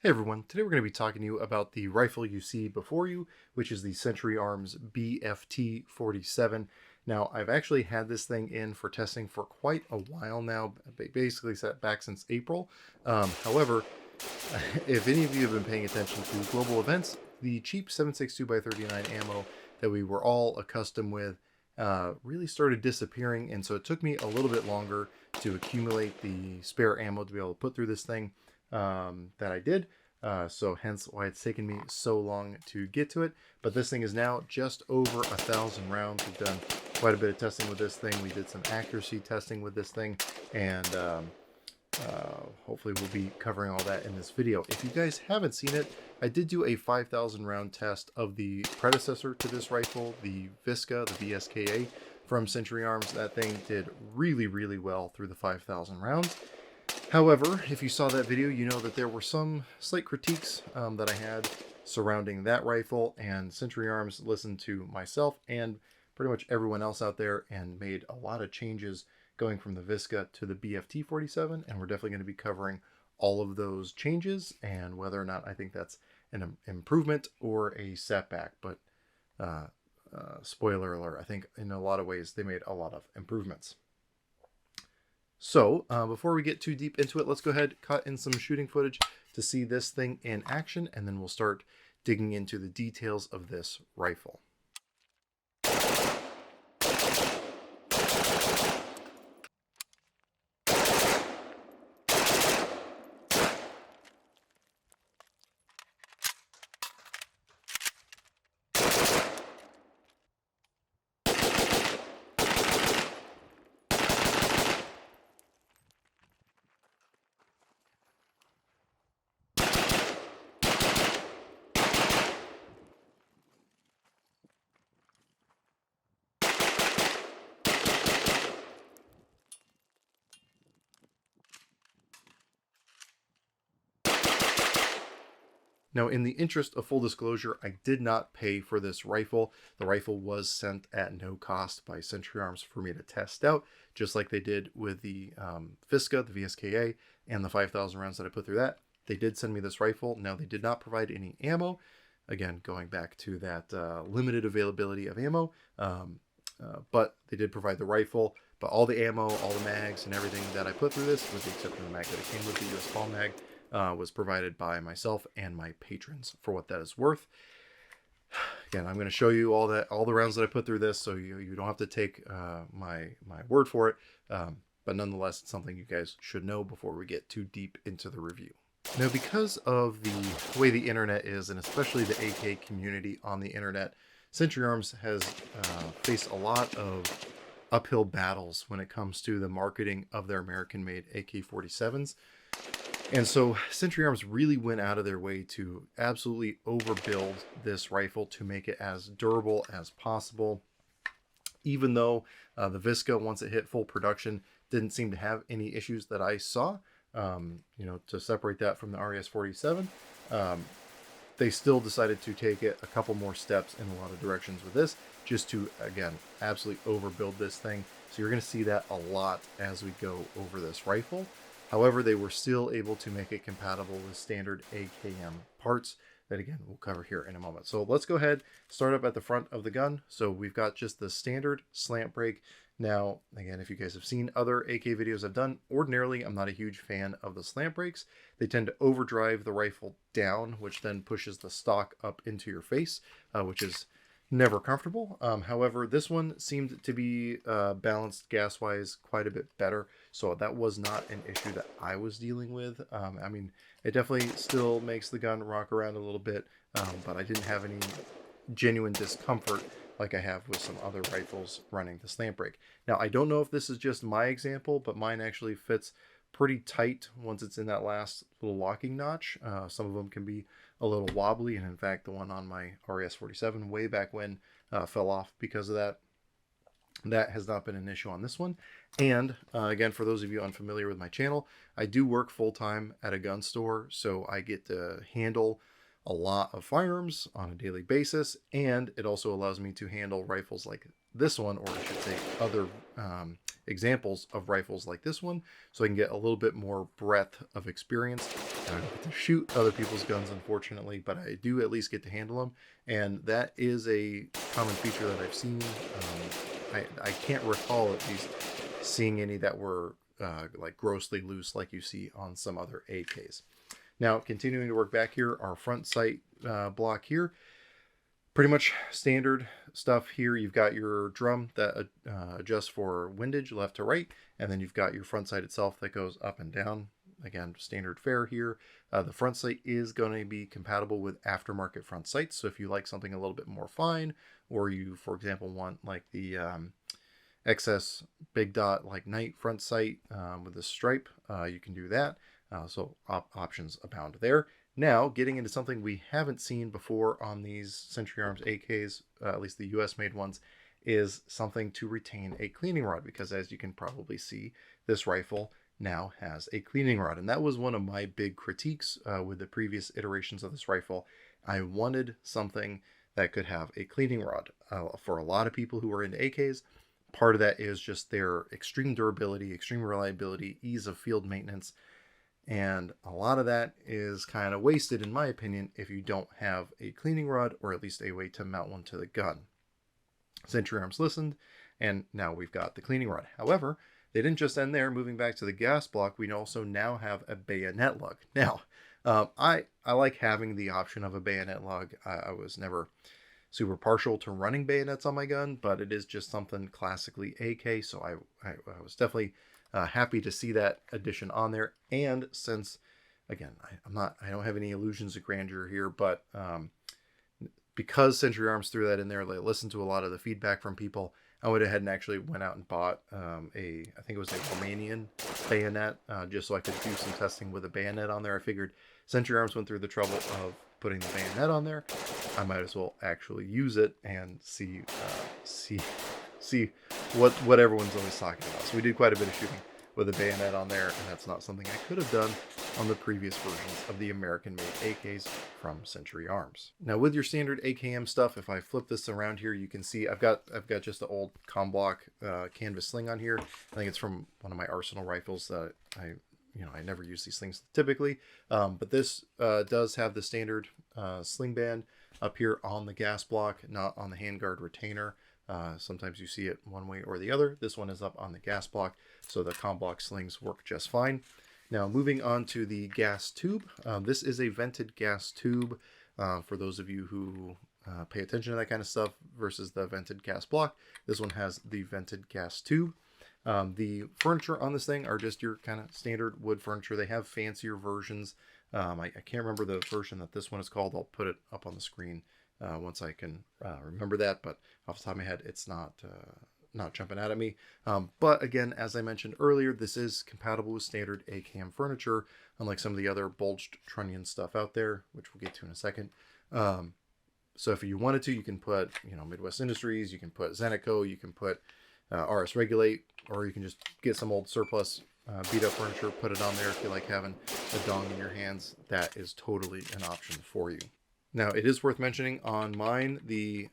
Hey everyone, today we're going to be talking to you about the rifle you see before you, which is the Century Arms BFT47. Now, I've actually had this thing in for testing for quite a while now, basically set back since April. However, if any of you have been paying attention to global events, the cheap 7.62x39 ammo that we were all accustomed with really started disappearing, and so it took me a little bit longer to accumulate the spare ammo to be able to put through this thing that I did. So hence why it's taken me so long to get to it. But this thing is now just over 1,000 rounds. We've done quite a bit of testing with this thing. We did some accuracy testing with this thing, and hopefully we'll be covering all that in this video. If you guys haven't seen it, I did do a 5,000 round test of the predecessor to this rifle, the Visca, the VSKA from Century Arms. That thing did really, really well through the 5,000 rounds. However, if you saw that video, you know that there were some slight critiques that I had surrounding that rifle, and Century Arms listened to myself and pretty much everyone else out there and made a lot of changes going from the Visca to the BFT47, and we're definitely going to be covering all of those changes and whether or not I think that's an improvement or a setback. But spoiler alert, I think in a lot of ways they made a lot of improvements. So before we get too deep into it, let's go ahead and cut in some shooting footage to see this thing in action, and then we'll start digging into the details of this rifle. Now, in the interest of full disclosure, I did not pay for this rifle. The rifle was sent at no cost by Century Arms for me to test out, just like they did with the Visca, the VSKA, and the 5,000 rounds that I put through that. They did send me this rifle. Now, they did not provide any ammo. Again, going back to that limited availability of ammo, but they did provide the rifle. But all the ammo, all the mags, and everything that I put through this, with the exception of the mag that it came with, the US Paul mag, was provided by myself and my patrons for what that is worth. Again, I'm going to show you all the rounds that I put through this, so you don't have to take my word for it. But nonetheless, it's something you guys should know before we get too deep into the review. Now, because of the way the internet is, and especially the AK community on the internet, Century Arms has faced a lot of uphill battles when it comes to the marketing of their American-made AK-47s. And so Century Arms really went out of their way to absolutely overbuild this rifle to make it as durable as possible. Even though the Visca, once it hit full production, didn't seem to have any issues that I saw, to separate that from the RES-47, they still decided to take it a couple more steps in a lot of directions with this, just to, again, absolutely overbuild this thing. So you're going to see that a lot as we go over this rifle. However, they were still able to make it compatible with standard AKM parts that, again, we'll cover here in a moment. So let's go ahead, start up at the front of the gun. So we've got just the standard slant brake. Now, again, if you guys have seen other AK videos I've done, ordinarily I'm not a huge fan of the slant brakes. They tend to overdrive the rifle down, which then pushes the stock up into your face, which is never comfortable. However, this one seemed to be balanced gas-wise quite a bit better, so that was not an issue that I was dealing with. I mean, it definitely still makes the gun rock around a little bit, but I didn't have any genuine discomfort like I have with some other rifles running the slant brake. Now, I don't know if this is just my example, but mine actually fits pretty tight once it's in that last little locking notch. Some of them can be a little wobbly, and in fact the one on my RES-47 way back when fell off because of that. That has not been an issue on this one. And again, for those of you unfamiliar with my channel, I do work full-time at a gun store, so I get to handle a lot of firearms on a daily basis, and it also allows me to handle rifles like this one, or I should say other examples of rifles like this one, so I can get a little bit more breadth of experience. I don't get to shoot other people's guns, unfortunately, but I do at least get to handle them, and that is a common feature that I've seen. I can't recall at least seeing any that were like grossly loose like you see on some other AKs. Now, continuing to work back here, our front sight block here, pretty much standard stuff here. You've got your drum that adjusts for windage left to right, and then you've got your front sight itself that goes up and down. Again, standard fare here. The front sight is going to be compatible with aftermarket front sights, so if you like something a little bit more fine, or you, for example, want like the XS big dot like night front sight with the stripe, you can do that. So options abound there. Now, getting into something we haven't seen before on these Century Arms AKs, at least the US made ones, is something to retain a cleaning rod, because as you can probably see, this rifle now has a cleaning rod. And that was one of my big critiques with the previous iterations of this rifle. I wanted something that could have a cleaning rod. For a lot of people who are into AKs, part of that is just their extreme durability, extreme reliability, ease of field maintenance. And a lot of that is kind of wasted, in my opinion, if you don't have a cleaning rod, or at least a way to mount one to the gun. Century Arms listened, and now we've got the cleaning rod. However, they didn't just end there. Moving back to the gas block, we also now have a bayonet lug. Now, I like having the option of a bayonet lug. I was never super partial to running bayonets on my gun, but it is just something classically AK, so I was definitely happy to see that addition on there. And since, again, I don't have any illusions of grandeur here, but because Century Arms threw that in there, they listened to a lot of the feedback from people. I went ahead and actually went out and bought I think it was a Romanian bayonet, just so I could do some testing with a bayonet on there. I figured Century Arms went through the trouble of putting the bayonet on there. I might as well actually use it and see what everyone's always talking about. So we did quite a bit of shooting with a bayonet on there, and that's not something I could have done on the previous versions of the American-made AKs from Century Arms. Now, with your standard AKM stuff, if I flip this around here, you can see I've got just the old Comblock canvas sling on here. I think it's from one of my Arsenal rifles that I never use these things typically, but this does have the standard sling band up here on the gas block, not on the handguard retainer. Sometimes you see it one way or the other. This one is up on the gas block, so the Comblock slings work just fine. Now, moving on to the gas tube. This is a vented gas tube for those of you who pay attention to that kind of stuff versus the vented gas block. This one has the vented gas tube. The furniture on this thing are just your kind of standard wood furniture. They have fancier versions. I can't remember the version that this one is called. I'll put it up on the screen once I can remember that, but off the top of my head, it's not jumping out at me. But again, as I mentioned earlier, this is compatible with standard AKM furniture, unlike some of the other bulged trunnion stuff out there, which we'll get to in a second. So if you wanted to, you can put, Midwest Industries, you can put Zenico, you can put RS Regulate, or you can just get some old surplus beat up furniture, put it on there if you like having a dong in your hands. That is totally an option for you. Now, it is worth mentioning on mine, the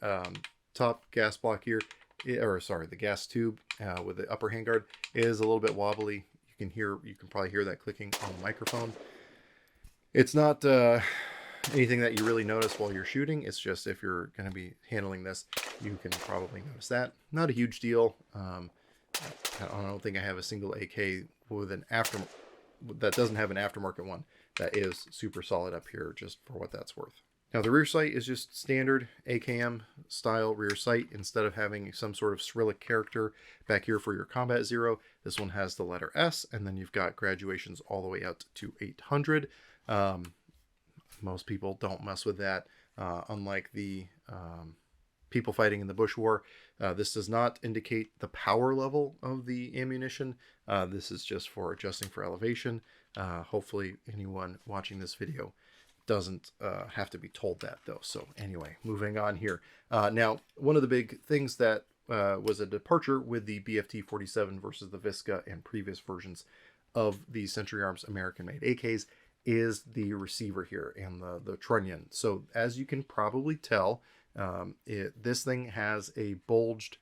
top gas block here, the gas tube with the upper handguard is a little bit wobbly. You can probably hear that clicking on the microphone. It's not anything that you really notice while you're shooting. It's just if you're going to be handling this, you can probably notice that. Not a huge deal. I don't think I have a single AK with that doesn't have an aftermarket one that is super solid up here, just for what that's worth. Now, the rear sight is just standard AKM style rear sight. Instead of having some sort of Cyrillic character back here for your Combat Zero, this one has the letter S, and then you've got graduations all the way out to 800. Most people don't mess with that, unlike the people fighting in the Bush War. This does not indicate the power level of the ammunition. This is just for adjusting for elevation. Hopefully anyone watching this video doesn't have to be told that, though. So anyway, moving on here. Now, one of the big things that was a departure with the BFT47 versus the Visca and previous versions of the Century Arms American-made AKs is the receiver here and the trunnion. So as you can probably tell, this thing has a bulged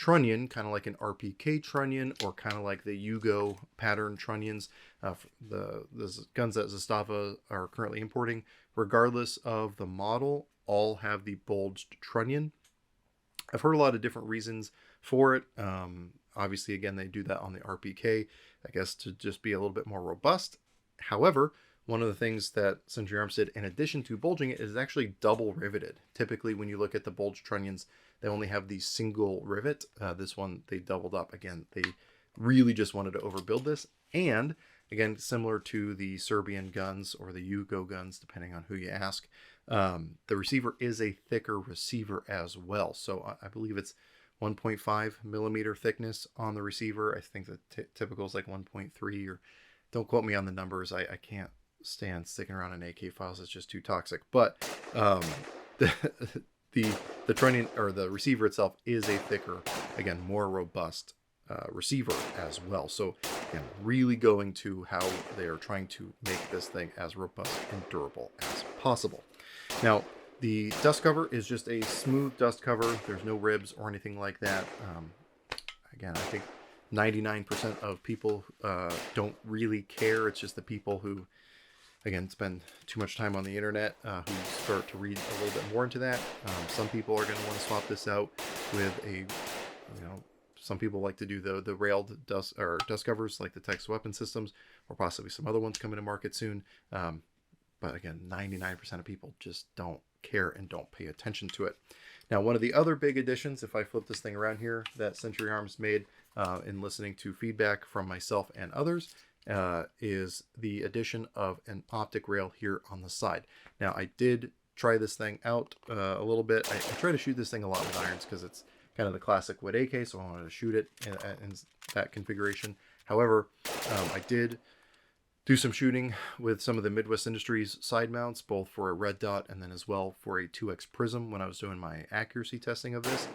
trunnion, kind of like an RPK trunnion, or kind of like the Yugo pattern trunnions, the guns that Zastava are currently importing, regardless of the model, all have the bulged trunnion. I've heard a lot of different reasons for it. Obviously, again, they do that on the RPK, I guess, to just be a little bit more robust. However, one of the things that Century Arms did, in addition to bulging it, is actually double riveted. Typically, when you look at the bulged trunnions, they only have the single rivet. This one, they doubled up. Again, they really just wanted to overbuild this. And again, similar to the Serbian guns or the Yugo guns, depending on who you ask, the receiver is a thicker receiver as well. So I believe it's 1.5 millimeter thickness on the receiver. I think the typical is like 1.3, or don't quote me on the numbers. I can't stand sticking around in AK files. It's just too toxic. But the trunnion, or the receiver itself, is a thicker, again, more robust receiver as well. So again, really going to how they are trying to make this thing as robust and durable as possible. Now, the dust cover is just a smooth dust cover. There's no ribs or anything like that. Again, I think 99% of people don't really care. It's just the people who, again, spend too much time on the internet who start to read a little bit more into that. Some people are going to want to swap this out with a, some people like to do the railed dust covers like the Texas weapon systems, or possibly some other ones coming to market soon. But again, 99% of people just don't care and don't pay attention to it. Now, one of the other big additions, if I flip this thing around here, that Century Arms made in listening to feedback from myself and others, is the addition of an optic rail here on the side. Now, I did try this thing out a little bit. I try to shoot this thing a lot with irons because it's kind of the classic wood AK, so I wanted to shoot it in that configuration. However, I did do some shooting with some of the Midwest Industries side mounts, both for a red dot and then as well for a 2X prism when I was doing my accuracy testing of this.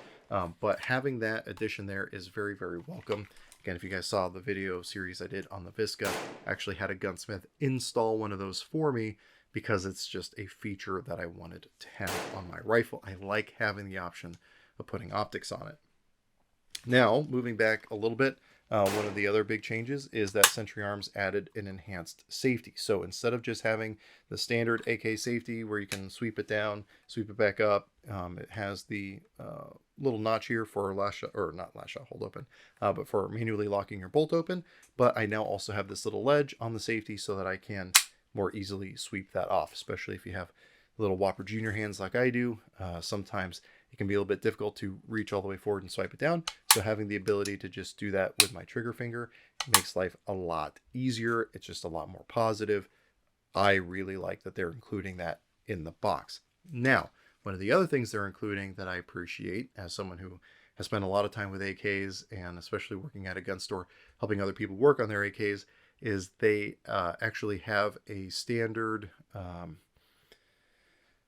But having that addition there is very, very welcome. Again, if you guys saw the video series I did on the Visca, I actually had a gunsmith install one of those for me because it's just a feature that I wanted to have on my rifle. I like having the option of putting optics on it. Now, moving back a little bit, one of the other big changes is that Century Arms added an enhanced safety. So instead of just having the standard AK safety where you can sweep it down, sweep it back up, it has the little notch here for last shot, or not last shot, hold open, but for manually locking your bolt open. But I now also have this little ledge on the safety so that I can more easily sweep that off, especially if you have little Whopper Junior hands like I do. Sometimes it can be a little bit difficult to reach all the way forward and swipe it down. So having the ability to just do that with my trigger finger makes life a lot easier. It's just a lot more positive. I really like that they're including that in the box. Now, one of the other things they're including that I appreciate as someone who has spent a lot of time with AKs, and especially working at a gun store, helping other people work on their AKs, is they actually have a standard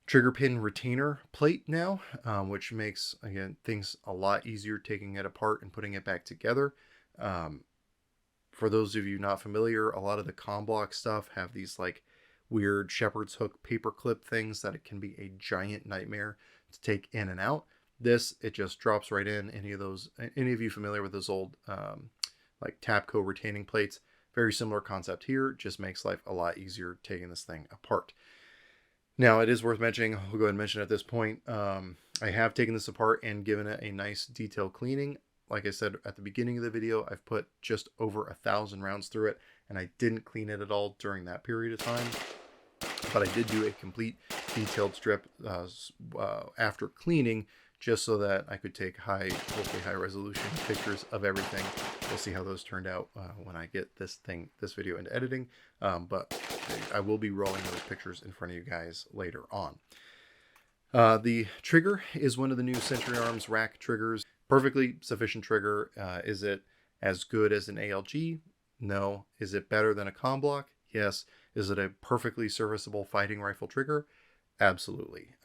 trigger pin retainer plate now, which makes, again, things a lot easier taking it apart and putting it back together. For those of you not familiar, a lot of the ComBlock stuff have these like weird shepherd's hook paper clip things that it can be a giant nightmare to take in and out. This, it just drops right in. Any of you familiar with those old like Tapco retaining plates? Very similar concept here, just makes life a lot easier taking this thing apart. Now, it is worth mentioning, I'll go ahead and mention at this point, I have taken this apart and given it a nice detailed cleaning. Like I said at the beginning of the video, I've put just over 1,000 rounds through it, and I didn't clean it at all during that period of time. But I did do a complete detailed strip after cleaning, just so that I could take hopefully high resolution pictures of everything. We'll see how those turned out when I get this video into editing. But I will be rolling those pictures in front of you guys later on. The trigger is one of the new Century Arms rack triggers. Perfectly sufficient trigger. Is it as good as an ALG? No. Is it better than a ComBlock? Yes. Is it a perfectly serviceable fighting rifle trigger? Absolutely.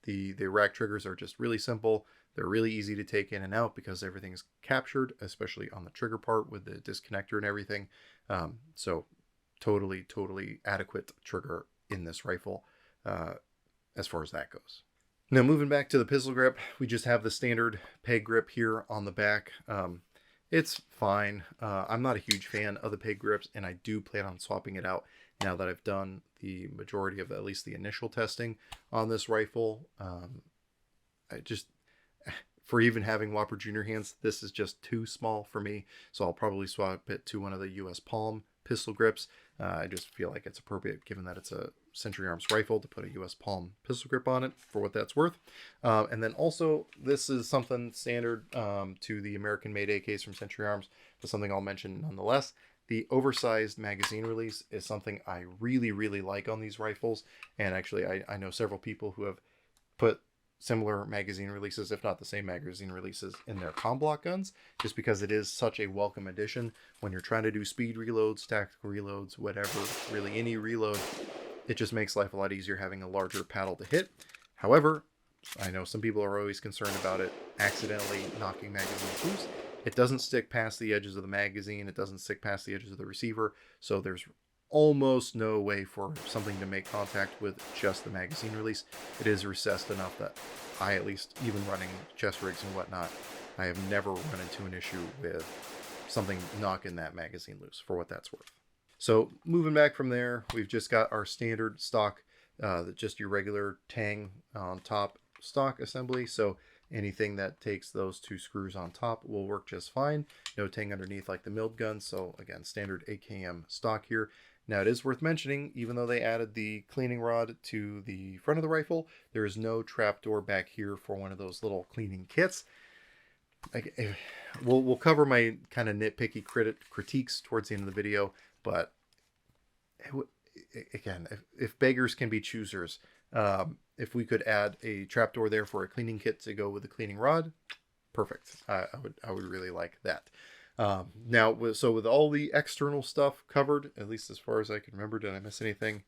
The rack triggers are just really simple. They're really easy to take in and out because everything's captured, especially on the trigger part with the disconnector and everything. So totally adequate trigger in this rifle as far as that goes. Now moving back to the pistol grip, we just have the standard peg grip here on the back. It's fine. I'm not a huge fan of the peg grips, and I do plan on swapping it out now that I've done the majority of at least the initial testing on this rifle. I just, for even having Whopper Junior hands, this is just too small for me. So I'll probably swap it to one of the US Palm pistol grips. I just feel like it's appropriate given that it's a Century Arms rifle to put a US Palm pistol grip on it for what that's worth. And then also, this is something standard to the American made AKs from Century Arms, but something I'll mention nonetheless. The oversized magazine release is something I really, really like on these rifles. And actually, I know several people who have put similar magazine releases, if not the same magazine releases, in their com block guns, just because it is such a welcome addition when you're trying to do speed reloads, tactical reloads, whatever, really any reload. It just makes life a lot easier having a larger paddle to hit. However, I know some people are always concerned about it accidentally knocking magazines loose. It doesn't stick past the edges of the magazine. It doesn't stick past the edges of the receiver. So there's almost no way for something to make contact with just the magazine release. It is recessed enough that I, at least even running chest rigs and whatnot, I have never run into an issue with something knocking that magazine loose, for what that's worth. So moving back from there, we've just got our standard stock, just your regular tang on top stock assembly. So anything that takes those two screws on top will work just fine. No tang underneath like the milled gun. So again, standard AKM stock here. Now it is worth mentioning, even though they added the cleaning rod to the front of the rifle, there is no trapdoor back here for one of those little cleaning kits. We'll cover my kind of nitpicky critiques towards the end of the video, but again, if beggars can be choosers, if we could add a trapdoor there for a cleaning kit to go with the cleaning rod, perfect. I would really like that. Now, so with all the external stuff covered, at least as far as I can remember, did I miss anything?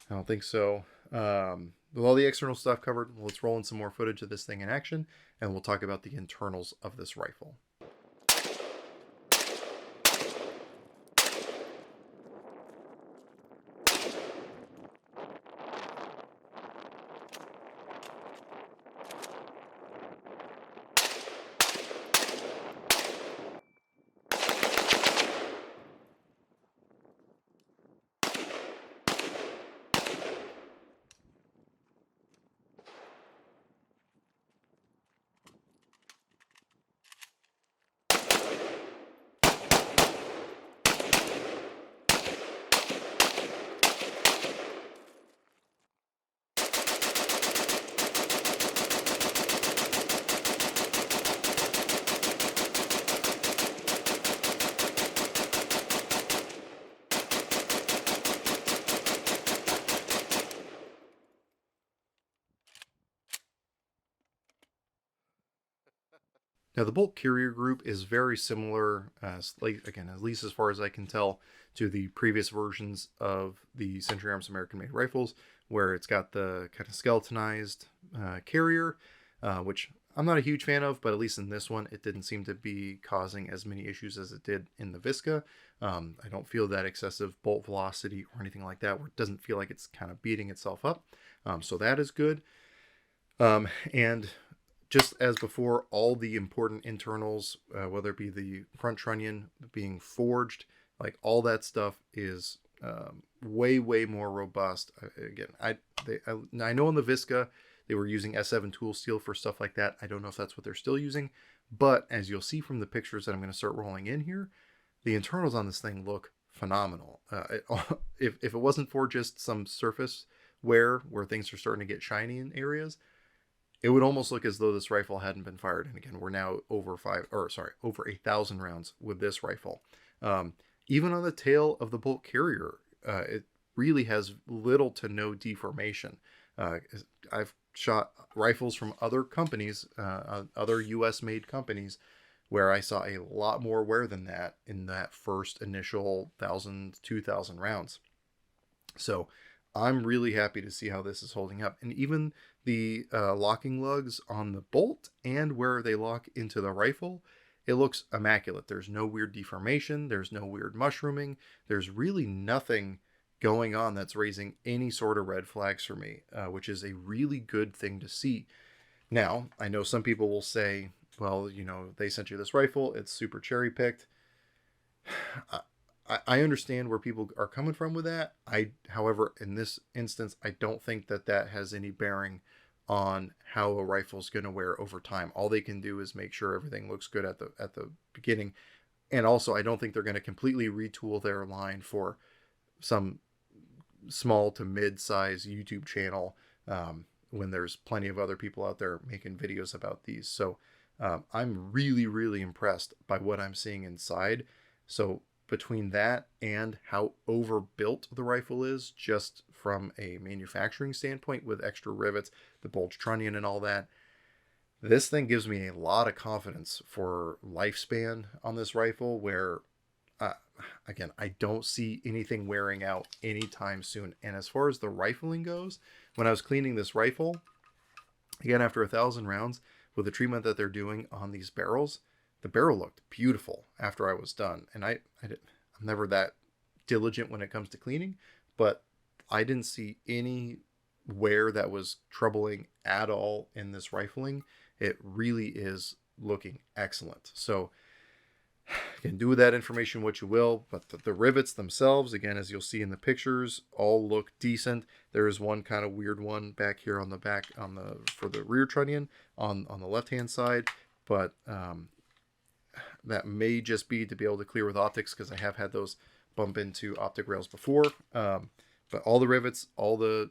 I don't think so. With all the external stuff covered, let's roll in some more footage of this thing in action, and we'll talk about the internals of this rifle. Now, the bolt carrier group is very similar, again, at least as far as I can tell, to the previous versions of the Century Arms American-made rifles, where it's got the kind of skeletonized carrier, which I'm not a huge fan of, but at least in this one, it didn't seem to be causing as many issues as it did in the Visca. I don't feel that excessive bolt velocity or anything like that, where it doesn't feel like it's kind of beating itself up. So that is good. And just as before, all the important internals, whether it be the front trunnion being forged, like all that stuff is way more robust. Again, I know in the Visca they were using S7 tool steel for stuff like that. I don't know if that's what they're still using, but as you'll see from the pictures that I'm going to start rolling in here, the internals on this thing look phenomenal. If it wasn't for just some surface wear where things are starting to get shiny in areas, it would almost look as though this rifle hadn't been fired. And again, we're now over 1,000 rounds with this rifle. Even on the tail of the bolt carrier, it really has little to no deformation. I've shot rifles from other companies, other US made companies, where I saw a lot more wear than that in that first initial 1,000, 2,000 rounds. So I'm really happy to see how this is holding up. And even the locking lugs on the bolt and where they lock into the rifle, it looks immaculate. There's no weird deformation. There's no weird mushrooming. There's really nothing going on that's raising any sort of red flags for me, which is a really good thing to see. Now, I know some people will say, well, you know, they sent you this rifle, it's super cherry picked. I understand where people are coming from with that. However, in this instance, I don't think that that has any bearing on how a rifle's going to wear over time. All they can do is make sure everything looks good at the beginning. And also, I don't think they're going to completely retool their line for some small to mid-size YouTube channel when there's plenty of other people out there making videos about these. So I'm really, really impressed by what I'm seeing inside. So between that and how overbuilt the rifle is, just from a manufacturing standpoint with extra rivets, the bulge trunnion and all that, this thing gives me a lot of confidence for lifespan on this rifle, where again, I don't see anything wearing out anytime soon. And as far as the rifling goes, when I was cleaning this rifle, again, after 1,000 rounds, with the treatment that they're doing on these barrels, the barrel looked beautiful after I was done. And I'm never that diligent when it comes to cleaning, but I didn't see any wear that was troubling at all in this rifling. It really is looking excellent. So you can do with that information what you will, but the rivets themselves, again, as you'll see in the pictures, all look decent. There is one kind of weird one back here on the back for the rear trunnion on the left hand side, but that may just be to be able to clear with optics, because I have had those bump into optic rails before. But all the rivets, all the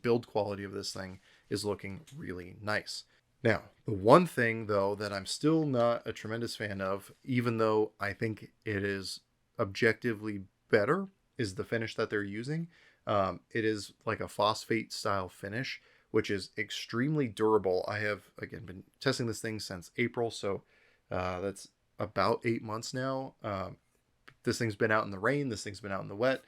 build quality of this thing is looking really nice. Now, the one thing, though, that I'm still not a tremendous fan of, even though I think it is objectively better, is the finish that they're using. It is like a phosphate style finish, which is extremely durable. I have, again, been testing this thing since April, so that's about 8 months now. This thing's been out in the rain. This thing's been out in the wet.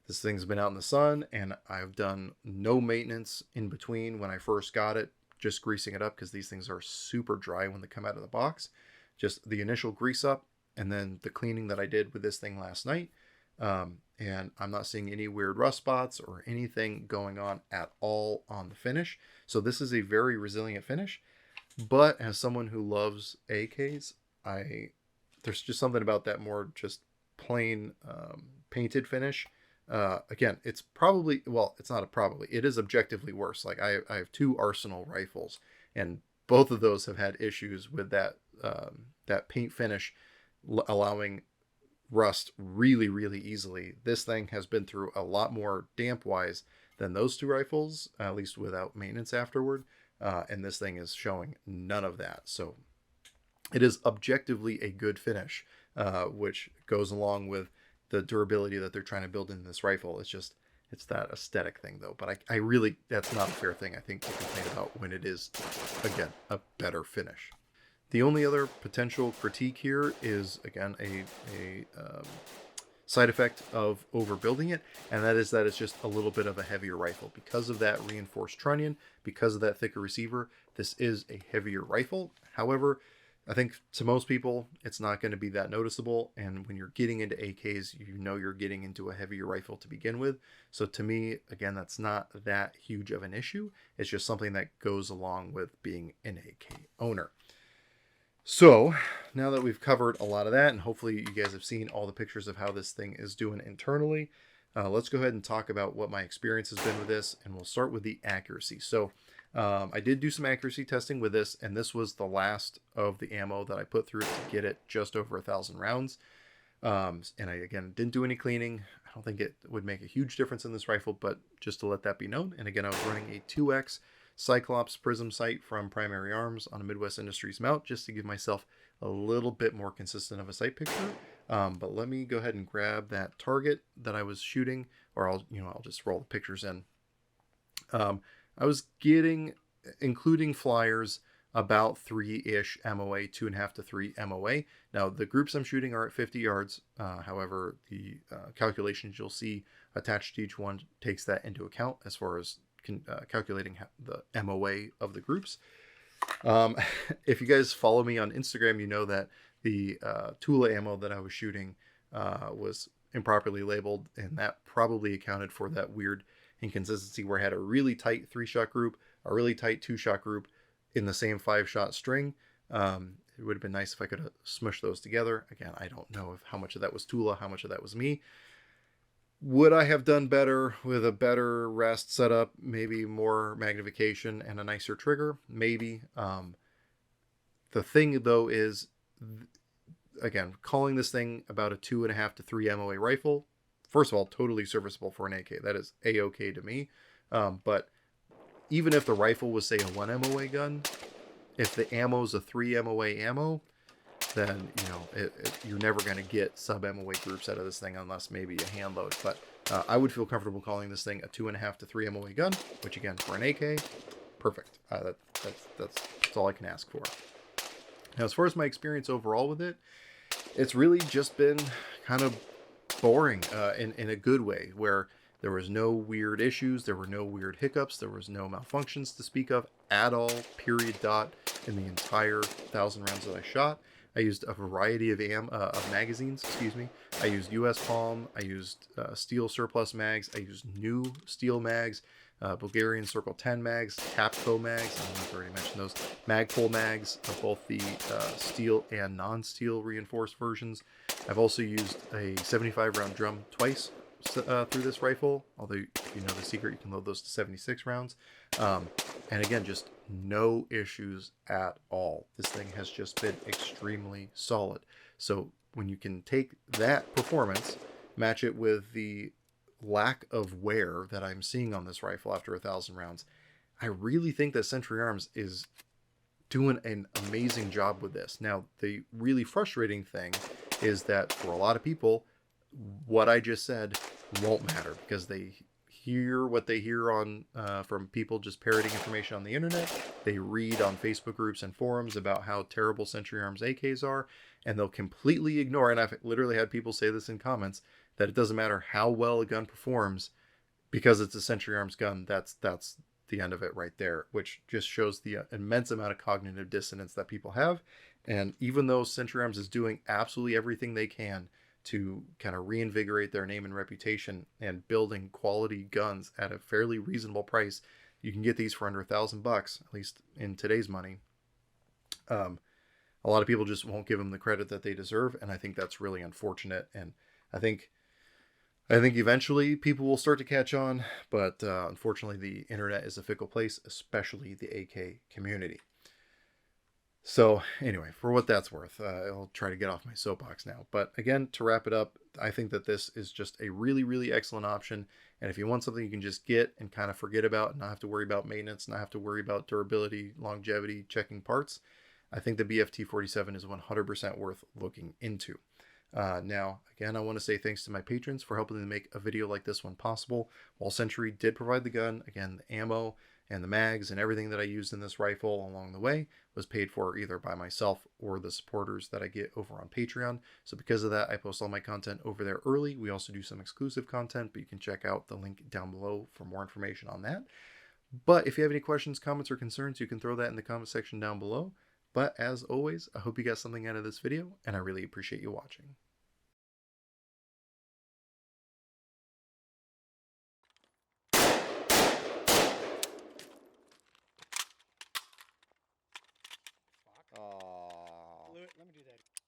This thing's been out in the sun, and I've done no maintenance in between when I first got it. Just greasing it up, because these things are super dry when they come out of the box. Just the initial grease up, and then the cleaning that I did with this thing last night. And I'm not seeing any weird rust spots or anything going on at all on the finish. So this is a very resilient finish. But as someone who loves AKs, there's just something about that more just plain painted finish. Again, it's probably, well, it's not a probably, it is objectively worse. Like I have 2 Arsenal rifles, and both of those have had issues with that paint finish allowing rust really, really easily. This thing has been through a lot more damp wise than those 2 rifles, at least without maintenance afterward. And this thing is showing none of that. So it is objectively a good finish, which goes along with the durability that they're trying to build in this rifle. It's that aesthetic thing, though. But I really, that's not a fair thing, I think, to complain about when it is, again, a better finish. The only other potential critique here is, again, a side effect of overbuilding it, and that is that it's just a little bit of a heavier rifle. Because of that reinforced trunnion, because of that thicker receiver, this is a heavier rifle. However, I think to most people, it's not going to be that noticeable. And when you're getting into AKs, you know you're getting into a heavier rifle to begin with. So to me, again, that's not that huge of an issue. It's just something that goes along with being an AK owner. So now that we've covered a lot of that, and hopefully you guys have seen all the pictures of how this thing is doing internally, let's go ahead and talk about what my experience has been with this. And we'll start with the accuracy. So I did do some accuracy testing with this, and this was the last of the ammo that I put through it to get it just over 1,000 rounds. And I, again, didn't do any cleaning. I don't think it would make a huge difference in this rifle, but just to let that be known. And again, I was running a 2X Cyclops Prism sight from Primary Arms on a Midwest Industries mount, just to give myself a little bit more consistent of a sight picture. But let me go ahead and grab that target that I was shooting, or I'll just roll the pictures in. I was getting, including flyers, about 3-ish MOA, 2.5 to 3 MOA. Now, the groups I'm shooting are at 50 yards. However, the calculations you'll see attached to each one takes that into account as far as calculating the MOA of the groups. If you guys follow me on Instagram, you know that the Tula ammo that I was shooting was improperly labeled, and that probably accounted for that weird inconsistency where I had a really tight 3-shot group, a really tight 2-shot group in the same 5-shot string. It would have been nice if I could have smushed those together. Again, I don't know if how much of that was Tula, how much of that was me. Would I have done better with a better rest setup, maybe more magnification and a nicer trigger? Maybe. The thing though is, again, calling this thing about a 2.5 to 3 MOA rifle, first of all, totally serviceable for an AK. That is A-OK to me. But even if the rifle was, say, a 1 MOA gun, if the ammo is a 3 MOA ammo, then, you know, you're never going to get sub-MOA groups out of this thing unless maybe a hand load. But I would feel comfortable calling this thing a 2.5 to 3 MOA gun, which, again, for an AK, perfect. That's all I can ask for. Now, as far as my experience overall with it, it's really just been kind of boring in a good way, where there was no weird issues, there were no weird hiccups, there was no malfunctions to speak of at all, period, dot, in the entire 1,000 rounds that I shot. I used a variety of magazines, excuse me. I used US Palm, I used steel surplus mags, I used new steel mags, Bulgarian Circle 10 mags, Capco mags, I don't know if I already mentioned those, Magpul mags of both the steel and non-steel reinforced versions. I've also used a 75 round drum twice through this rifle, although if you know the secret, you can load those to 76 rounds. And again, just no issues at all. This thing has just been extremely solid. So when you can take that performance, match it with the lack of wear that I'm seeing on this rifle after 1,000 rounds, I really think that Century Arms is doing an amazing job with this. Now, the really frustrating thing is that for a lot of people, what I just said won't matter, because they hear what they hear on from people just parroting information on the internet. They read on Facebook groups and forums about how terrible Century Arms AKs are, and they'll completely ignore, and I've literally had people say this in comments, that it doesn't matter how well a gun performs, because it's a Century Arms gun, that's the end of it right there, which just shows the immense amount of cognitive dissonance that people have. And even though Century Arms is doing absolutely everything they can to kind of reinvigorate their name and reputation and building quality guns at a fairly reasonable price, you can get these for under $1,000, at least in today's money. A lot of people just won't give them the credit that they deserve, and I think that's really unfortunate. And I think eventually people will start to catch on, but unfortunately the internet is a fickle place, especially the AK community. So anyway, for what that's worth, I'll try to get off my soapbox now. But again, to wrap it up, I think that this is just a really, really excellent option. And if you want something you can just get and kind of forget about, and not have to worry about maintenance, not have to worry about durability, longevity, checking parts, I think the BFT47 is 100% worth looking into. Now, again, I want to say thanks to my patrons for helping me make a video like this one possible. While Century did provide the gun, again, the ammo and the mags and everything that I used in this rifle along the way was paid for either by myself or the supporters that I get over on Patreon. So because of that, I post all my content over there early. We also do some exclusive content, but you can check out the link down below for more information on that. But if you have any questions, comments, or concerns, you can throw that in the comment section down below. But as always, I hope you got something out of this video, and I really appreciate you watching. Aw. Let me do that.